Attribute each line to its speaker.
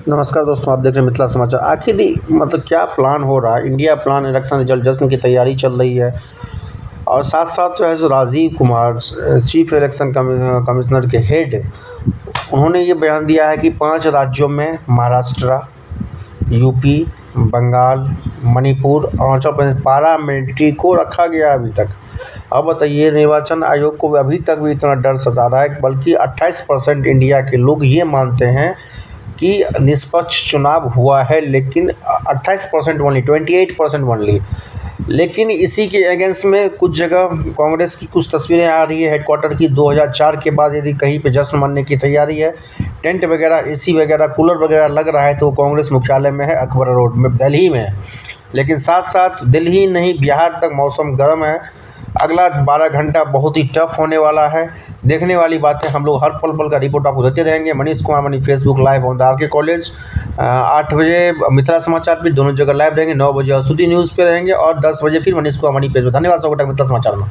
Speaker 1: नमस्कार दोस्तों, आप देख रहे हैं मिथिला समाचार। आखिर मतलब क्या प्लान हो रहा है? इंडिया प्लान इलेक्शन रिजल्ट जश्न की तैयारी चल रही है और साथ साथ जो है सो Rajiv Kumar chief election commissioner के हेड, उन्होंने ये बयान दिया है कि 5 राज्यों में महाराष्ट्र, यूपी, बंगाल, मणिपुर, अरुणाचल प्रदेश पैरामिलिट्री को रखा गया अभी तक। अब बताइए, निर्वाचन आयोग को अभी तक भी इतना डर सता रहा है, बल्कि 28% इंडिया के लोग ये मानते हैं कि निष्पक्ष चुनाव हुआ है, लेकिन 28% ओनली, 28% ओनली। लेकिन इसी के अगेंस्ट में कुछ जगह कांग्रेस की कुछ तस्वीरें आ रही है हेडक्वार्टर की। 2004 के बाद यदि कहीं पे जश्न मनाने की तैयारी है, टेंट वगैरह, एसी वगैरह, कूलर वगैरह लग रहा है, तो वो कांग्रेस मुख्यालय में है, अकबर रोड में, दिल्ली में। लेकिन साथ साथ दिल्ली नहीं, बिहार तक मौसम गर्म है। अगला 12 घंटा बहुत ही टफ होने वाला है। देखने वाली बातें हम लोग हर पल पल का रिपोर्ट आपको देते रहेंगे। Manish Kumar Mani, Facebook live on the R K College. 8 बजे मिथिला समाचार भी दोनों जगह लाइव रहेंगे, 9 बजे और सुधी न्यूज़ पे रहेंगे और 10 बजे फिर मनीष कुमार मनी पेज पे। धन्यवाद सबको मिथिला समाचार में।